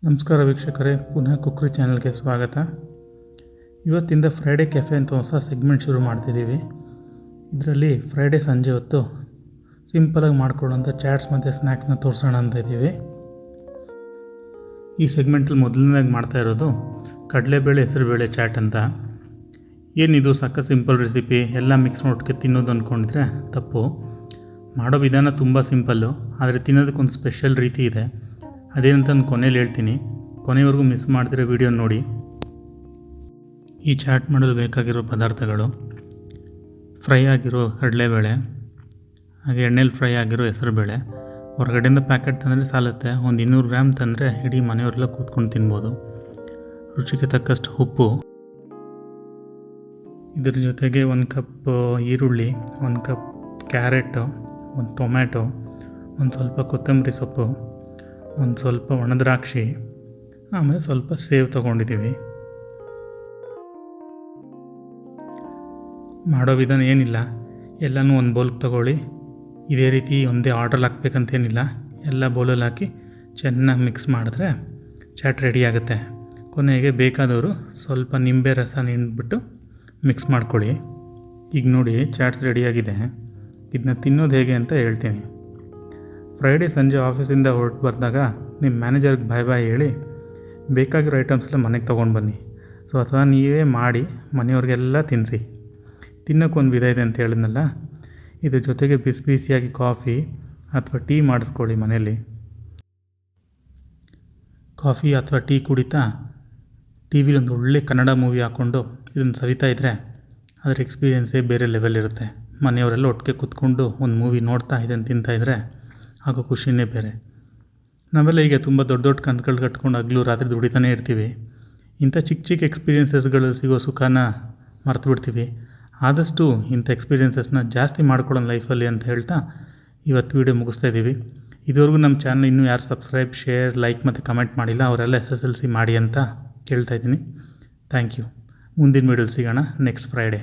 ನಮಸ್ಕಾರ ವೀಕ್ಷಕರೇ, ಪುನಃ ಕುಕ್ರಿ ಚಾನಲ್ಗೆ ಸ್ವಾಗತ. ಇವತ್ತಿಂದ ಫ್ರೈಡೇ ಕೆಫೆ ಅಂತ ಹೊಸ ಸೆಗ್ಮೆಂಟ್ ಶುರು ಮಾಡ್ತಿದ್ದೀವಿ. ಇದರಲ್ಲಿ ಫ್ರೈಡೇ ಸಂಜೆ ಹೊತ್ತು ಸಿಂಪಲಾಗಿ ಮಾಡ್ಕೊಳ್ಳೋಂಥ ಚಾಟ್ಸ್ ಮತ್ತು ಸ್ನ್ಯಾಕ್ಸ್ನ ತೋರಿಸೋಣ ಅಂತ ಇದ್ದೀವಿ. ಈ ಸೆಗ್ಮೆಂಟಲ್ಲಿ ಮೊದಲನೇದಾಗಿ ಮಾಡ್ತಾ ಇರೋದು ಕಡಲೆಬೇಳೆ ಹೆಸರುಬೇಳೆ ಚಾಟ್ ಅಂತ. ಏನಿದು ಸಕ್ಕ ಸಿಂಪಲ್ ರೆಸಿಪಿ, ಎಲ್ಲ ಮಿಕ್ಸ್ ಒಟ್ಟಿಗೆ ತಿನ್ನೋದು ಅಂದ್ಕೊಂಡಿದ್ರೆ ತಪ್ಪು. ಮಾಡೋ ವಿಧಾನ ತುಂಬ ಸಿಂಪಲ್ಲು, ಆದರೆ ತಿನ್ನೋದಕ್ಕೊಂದು ಸ್ಪೆಷಲ್ ರೀತಿ ಇದೆ. ಅದೇನಂತ ನಾನು ಕೊನೆಯಲ್ಲಿ ಹೇಳ್ತೀನಿ. ಕೊನೆವರೆಗೂ ಮಿಸ್ ಮಾಡಿದ್ರೆ ವಿಡಿಯೋ ನೋಡಿ. ಈ ಚಾಟ್ ಮಾಡಲು ಬೇಕಾಗಿರೋ ಪದಾರ್ಥಗಳು: ಫ್ರೈ ಆಗಿರೋ ಕಡಲೆಬೇಳೆ, ಹಾಗೆ ಎಣ್ಣೆಲಿ ಫ್ರೈ ಆಗಿರೋ ಹೆಸರುಬೇಳೆ. ಹೊರಗಡೆಯಿಂದ ಪ್ಯಾಕೆಟ್ ತಂದರೆ ಸಾಲುತ್ತೆ. ಒಂದು 200 ಗ್ರಾಮ್ ತಂದರೆ ಇಡೀ ಮನೆಯವರೆಲ್ಲ ಕೂತ್ಕೊಂಡು ತಿನ್ಬೋದು. ರುಚಿಗೆ ತಕ್ಕಷ್ಟು ಉಪ್ಪು. ಇದರ ಜೊತೆಗೆ 1 ಕಪ್ ಈರುಳ್ಳಿ, 1 ಕಪ್ ಕ್ಯಾರೆಟು, 1 ಟೊಮ್ಯಾಟೊ, ಒಂದು ಸ್ವಲ್ಪ ಕೊತ್ತಂಬರಿ ಸೊಪ್ಪು, ಒಂದು ಸ್ವಲ್ಪ ಒಣದ್ರಾಕ್ಷಿ, ಆಮೇಲೆ ಸ್ವಲ್ಪ ಸೇವ್ ತೊಗೊಂಡಿದ್ದೀವಿ. ಮಾಡೋ ವಿಧಾನ ಏನಿಲ್ಲ, ಎಲ್ಲನೂ ಒಂದು ಬೌಲ್ಗೆ ತೊಗೊಳ್ಳಿ. ಇದೇ ರೀತಿ ಒಂದೇ ಆರ್ಡ್ರಲ್ಲಿ ಹಾಕ್ಬೇಕಂತೇನಿಲ್ಲ, ಎಲ್ಲ ಬೌಲಲ್ಲಿ ಹಾಕಿ ಚೆನ್ನಾಗಿ ಮಿಕ್ಸ್ ಮಾಡಿದ್ರೆ ಚಾಟ್ ರೆಡಿ ಆಗುತ್ತೆ. ಕೊನೆಗೆ ಬೇಕಾದವರು ಸ್ವಲ್ಪ ನಿಂಬೆ ರಸ ಹಿಂಡ್ಬಿಟ್ಟು ಮಿಕ್ಸ್ ಮಾಡ್ಕೊಳ್ಳಿ. ಈಗ ನೋಡಿ, ಚಾಟ್ಸ್ ರೆಡಿಯಾಗಿದೆ. ಇದನ್ನ ತಿನ್ನೋದು ಹೇಗೆ ಅಂತ ಹೇಳ್ತೀನಿ. ಫ್ರೈಡೇ ಸಂಜೆ ಆಫೀಸಿಂದ ಹೊರಟು ಬಂದಾಗ ನಿಮ್ಮ ಮ್ಯಾನೇಜರ್ಗೆ ಬಾಯ್ ಹೇಳಿ ಬೇಕಾಗಿರೋ ಐಟಮ್ಸ್ನ ಮನೆಗೆ ತೊಗೊಂಡು ಬನ್ನಿ. ಅಥವಾ ನೀವೇ ಮಾಡಿ ಮನೆಯವ್ರಿಗೆಲ್ಲ ತಿನ್ನಿಸಿ. ತಿನ್ನೋಕ್ಕೊಂದು ವಿಧ ಇದೆ ಅಂತ ಹೇಳಿದ್ನಲ್ಲ, ಇದ್ರ ಜೊತೆಗೆ ಬಿಸಿ ಬಿಸಿಯಾಗಿ ಕಾಫಿ ಅಥವಾ ಟೀ ಮಾಡಿಸ್ಕೊಳ್ಳಿ ಮನೇಲಿ. ಕಾಫಿ ಅಥವಾ ಟೀ ಕುಡಿತಾ ಟಿ ವಿಲಿ ಒಂದು ಒಳ್ಳೆ ಕನ್ನಡ ಮೂವಿ ಹಾಕ್ಕೊಂಡು ಇದನ್ನು ಸವಿತಾ ಇದ್ದರೆ ಅದರ ಎಕ್ಸ್ಪೀರಿಯೆನ್ಸೇ ಬೇರೆ ಲೆವೆಲ್ ಇರುತ್ತೆ. ಮನೆಯವರೆಲ್ಲ ಒಟ್ಟಿಗೆ ಕೂತ್ಕೊಂಡು ಒಂದು ಮೂವಿ ನೋಡ್ತಾ ಇದನ್ನು ತಿಂತಾಯಿದ್ರೆ ಆಗೋ ಖುಷಿನೇ ಬೇರೆ. ನಾವೆಲ್ಲ ಈಗ ತುಂಬ ದೊಡ್ಡ ದೊಡ್ಡ ಕನಸುಗಳು ಕಟ್ಕೊಂಡು ಹಗಲು ರಾತ್ರಿ ದುಡಿತಾನೇ ಇರ್ತೀವಿ. ಇಂಥ ಚಿಕ್ಕ ಚಿಕ್ಕ ಎಕ್ಸ್ಪೀರಿಯೆನ್ಸಸ್ಗಳಲ್ಲಿ ಸಿಗೋ ಸುಖನ ಮರ್ತು ಬಿಡ್ತೀವಿ. ಆದಷ್ಟು ಇಂಥ ಎಕ್ಸ್ಪೀರಿಯೆನ್ಸಸ್ನ ಜಾಸ್ತಿ ಮಾಡ್ಕೊಳ್ಳೋಣ ಲೈಫಲ್ಲಿ ಅಂತ ಹೇಳ್ತಾ ಇವತ್ತು ವೀಡಿಯೋ ಮುಗಿಸ್ತಾ ಇದ್ದೀವಿ. ಇದುವರೆಗೂ ನಮ್ಮ ಚಾನಲ್ ಇನ್ನೂ ಯಾರು ಸಬ್ಸ್ಕ್ರೈಬ್, ಶೇರ್, ಲೈಕ್ ಮತ್ತು ಕಮೆಂಟ್ ಮಾಡಿಲ್ಲ, ಅವರೆಲ್ಲ SSLC ಮಾಡಿ ಅಂತ ಕೇಳ್ತಾ ಇದ್ದೀನಿ. Thank you. ಮುಂದಿನ ವೀಡಿಯೋಲಿ ಸಿಗೋಣ ನೆಕ್ಸ್ಟ್ ಫ್ರೈಡೇ.